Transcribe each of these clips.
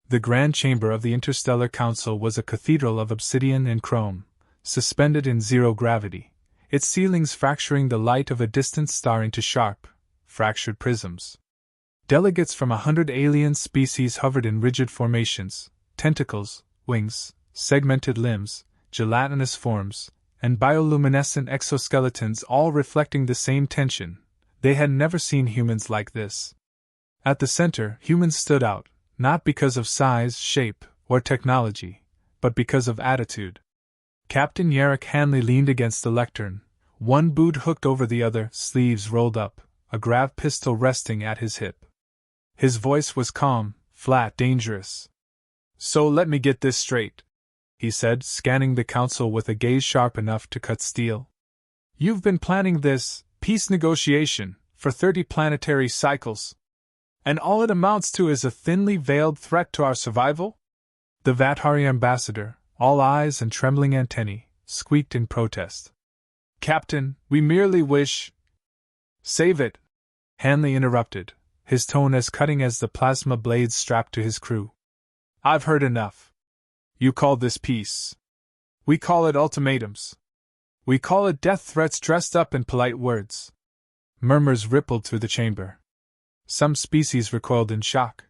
The grand chamber of the Interstellar Council was a cathedral of obsidian and chrome, suspended in zero gravity, its ceilings fracturing the light of a distant star into sharp, fractured prisms. Delegates from 100 alien species hovered in rigid formations, tentacles, wings, segmented limbs, gelatinous forms, and bioluminescent exoskeletons, all reflecting the same tension. They had never seen humans like this. At the center, humans stood out, not because of size, shape, or technology, but because of attitude. Captain Yarrick Hanley leaned against the lectern, one boot hooked over the other, sleeves rolled up, a grav pistol resting at his hip. His voice was calm, flat, dangerous. "So let me get this straight," he said, scanning the council with a gaze sharp enough to cut steel. "You've been planning this peace negotiation for 30 planetary cycles, and all it amounts to is a thinly veiled threat to our survival?" The Vatari ambassador, all eyes and trembling antennae, squeaked in protest. "Captain, we merely wish—" "Save it," Hanley interrupted, his tone as cutting as the plasma blades strapped to his crew. "I've heard enough. You call this peace. We call it ultimatums. We call it death threats dressed up in polite words." Murmurs rippled through the chamber. Some species recoiled in shock.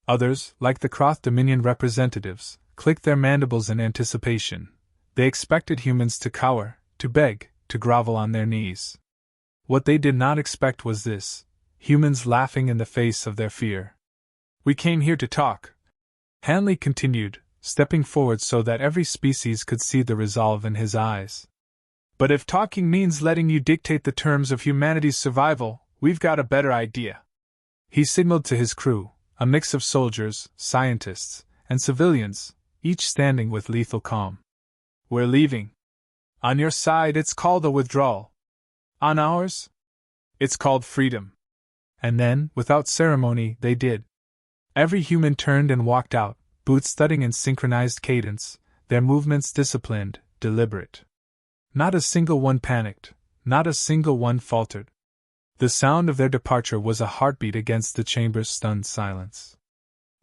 Others, like the Kroth Dominion representatives, clicked their mandibles in anticipation. They expected humans to cower, to beg, to grovel on their knees. What they did not expect was this: humans laughing in the face of their fear. "We came here to talk," Hanley continued, stepping forward so that every species could see the resolve in his eyes. "But if talking means letting you dictate the terms of humanity's survival, we've got a better idea." He signaled to his crew, a mix of soldiers, scientists, and civilians, each standing with lethal calm. "We're leaving. On your side it's called a withdrawal. On ours, it's called freedom." And then, without ceremony, they did. Every human turned and walked out, boots thudding in synchronized cadence, their movements disciplined, deliberate. Not a single one panicked, not a single one faltered. The sound of their departure was a heartbeat against the chamber's stunned silence.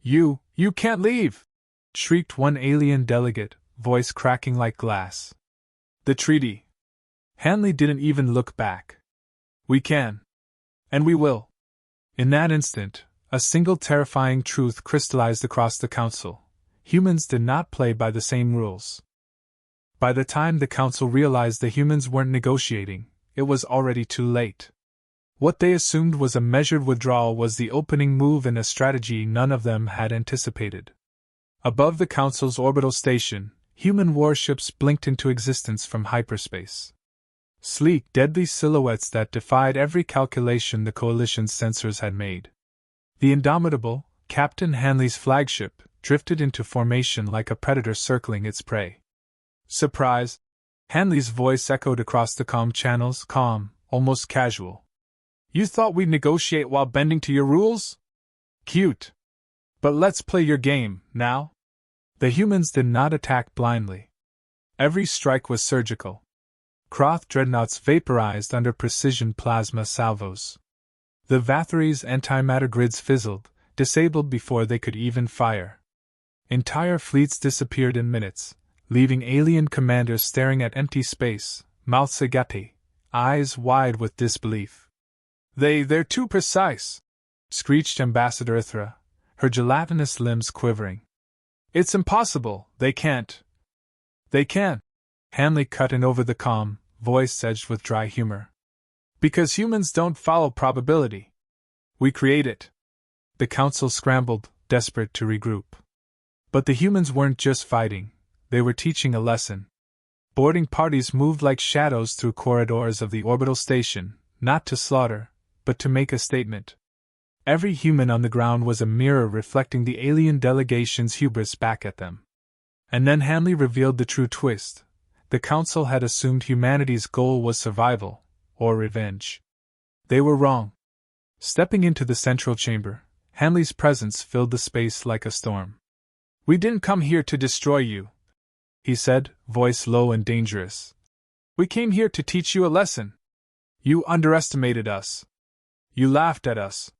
You can't leave!" shrieked one alien delegate, voice cracking like glass. "The treaty." Hanley didn't even look back. "We can. And we will." In that instant, a single terrifying truth crystallized across the council. Humans did not play by the same rules. By the time the council realized the humans weren't negotiating, it was already too late. What they assumed was a measured withdrawal was the opening move in a strategy none of them had anticipated. Above the Council's orbital station, human warships blinked into existence from hyperspace. Sleek, deadly silhouettes that defied every calculation the Coalition's sensors had made. The indomitable, Captain Hanley's flagship, drifted into formation like a predator circling its prey. "Surprise!" Hanley's voice echoed across the comm channels, calm, almost casual. "You thought we'd negotiate while bending to your rules? Cute. But let's play your game, now." The humans did not attack blindly. Every strike was surgical. Kroth dreadnoughts vaporized under precision plasma salvos. The Vathary's antimatter grids fizzled, disabled before they could even fire. Entire fleets disappeared in minutes, leaving alien commanders staring at empty space, mouths agape, eyes wide with disbelief. They're too precise," screeched Ambassador Ithra, her gelatinous limbs quivering. "It's impossible, they can't." "They can," Hanley cut in over the comm, voice edged with dry humor. "Because humans don't follow probability. We create it." The council scrambled, desperate to regroup. But the humans weren't just fighting, they were teaching a lesson. Boarding parties moved like shadows through corridors of the orbital station, not to slaughter, but to make a statement. Every human on the ground was a mirror reflecting the alien delegation's hubris back at them. And then Hanley revealed the true twist. The Council had assumed humanity's goal was survival, or revenge. They were wrong. Stepping into the central chamber, Hanley's presence filled the space like a storm. "We didn't come here to destroy you," he said, voice low and dangerous. "We came here to teach you a lesson. You underestimated us. You laughed at us.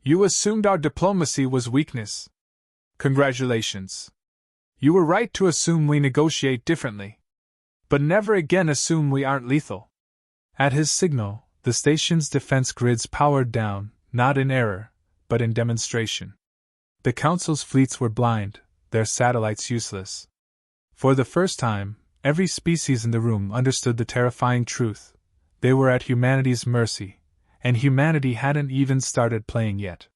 You assumed our diplomacy was weakness. Congratulations. You were right to assume we negotiate differently. But never again assume we aren't lethal. At his signal, the station's defense grids powered down, not in error, but in demonstration. The Council's fleets were blind, their satellites useless. For the first time, every species in the room understood the terrifying truth. They were at humanity's mercy, and humanity hadn't even started playing yet.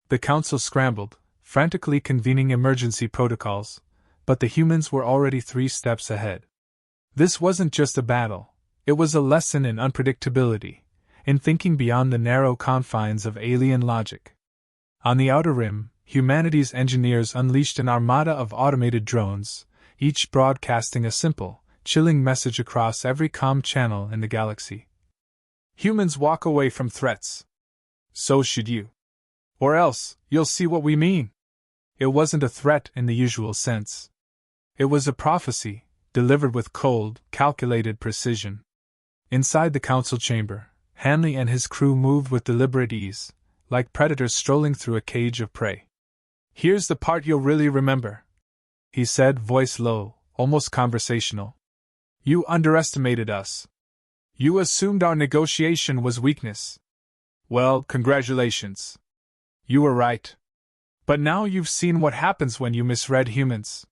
The Council scrambled, frantically convening emergency protocols, but the humans were already 3 steps ahead. This wasn't just a battle, it was a lesson in unpredictability, in thinking beyond the narrow confines of alien logic. On the outer rim, humanity's engineers unleashed an armada of automated drones, each broadcasting a simple, chilling message across every comm channel in the galaxy. Humans walk away from threats. So should you. Or else, you'll see what we mean. It wasn't a threat in the usual sense. It was a prophecy, delivered with cold, calculated precision. Inside the council chamber, Hanley and his crew moved with deliberate ease, like predators strolling through a cage of prey. "Here's the part you'll really remember," he said, voice low, almost conversational. "You underestimated us. You assumed our negotiation was weakness. Well, congratulations. You were right. But now you've seen what happens when you misread humans."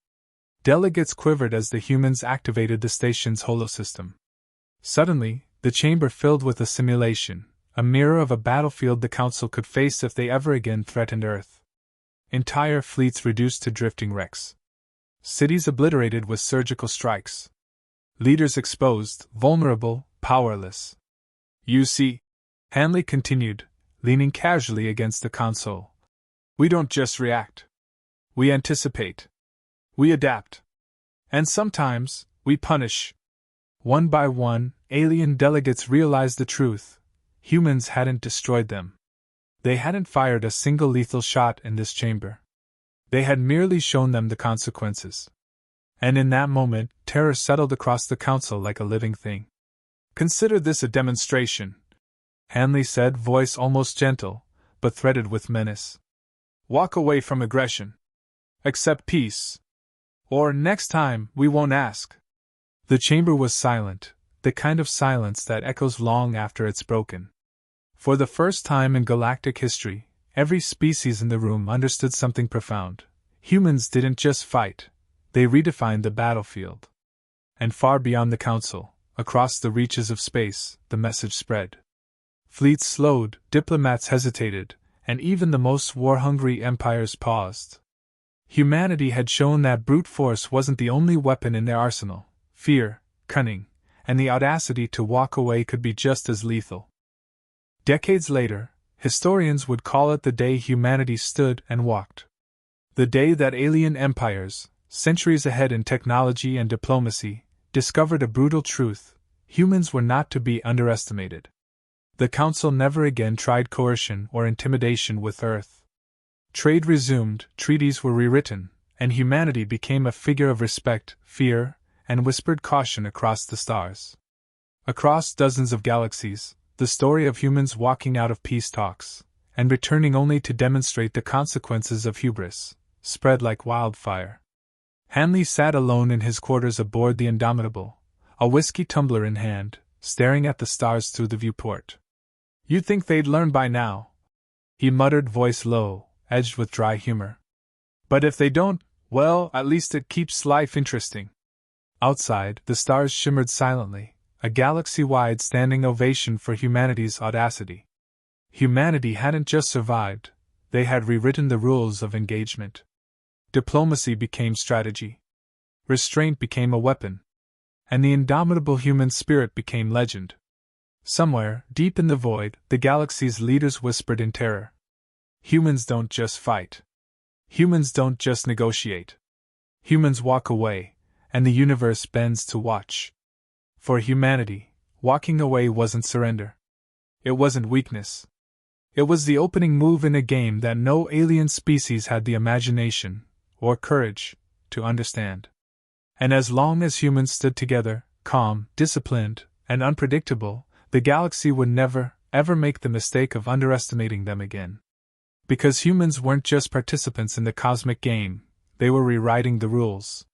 Delegates quivered as the humans activated the station's holosystem. Suddenly, the chamber filled with a simulation, a mirror of a battlefield the Council could face if they ever again threatened Earth. Entire fleets reduced to drifting wrecks. Cities obliterated with surgical strikes. Leaders exposed, vulnerable, powerless. "You see," Hanley continued, leaning casually against the console, "we don't just react. We anticipate. We adapt. And sometimes, we punish." One by one, alien delegates realized the truth. Humans hadn't destroyed them. They hadn't fired a single lethal shot in this chamber. They had merely shown them the consequences. And in that moment, terror settled across the Council like a living thing. "Consider this a demonstration," Hanley said, voice almost gentle, but threaded with menace. "Walk away from aggression. Accept peace. Or, next time, we won't ask." The chamber was silent, the kind of silence that echoes long after it's broken. For the first time in galactic history, every species in the room understood something profound. Humans didn't just fight, they redefined the battlefield. And far beyond the Council, across the reaches of space, the message spread. Fleets slowed, diplomats hesitated, and even the most war-hungry empires paused. Humanity had shown that brute force wasn't the only weapon in their arsenal. Fear, cunning, and the audacity to walk away could be just as lethal. Decades later, historians would call it the day humanity stood and walked. The day that alien empires, centuries ahead in technology and diplomacy, discovered a brutal truth: humans were not to be underestimated. The Council never again tried coercion or intimidation with Earth. Trade resumed, treaties were rewritten, and humanity became a figure of respect, fear, and whispered caution across the stars. Across dozens of galaxies, the story of humans walking out of peace talks, and returning only to demonstrate the consequences of hubris, spread like wildfire. Hanley sat alone in his quarters aboard the Indomitable, a whiskey tumbler in hand, staring at the stars through the viewport. "You'd think they'd learn by now," he muttered, voice low, edged with dry humor. "But if they don't, well, at least it keeps life interesting." Outside, the stars shimmered silently, a galaxy-wide standing ovation for humanity's audacity. Humanity hadn't just survived, they had rewritten the rules of engagement. Diplomacy became strategy. Restraint became a weapon. And the indomitable human spirit became legend. Somewhere, deep in the void, the galaxy's leaders whispered in terror. Humans don't just fight. Humans don't just negotiate. Humans walk away, and the universe bends to watch. For humanity, walking away wasn't surrender. It wasn't weakness. It was the opening move in a game that no alien species had the imagination, or courage, to understand. And as long as humans stood together, calm, disciplined, and unpredictable, the galaxy would never, ever make the mistake of underestimating them again. Because humans weren't just participants in the cosmic game, they were rewriting the rules.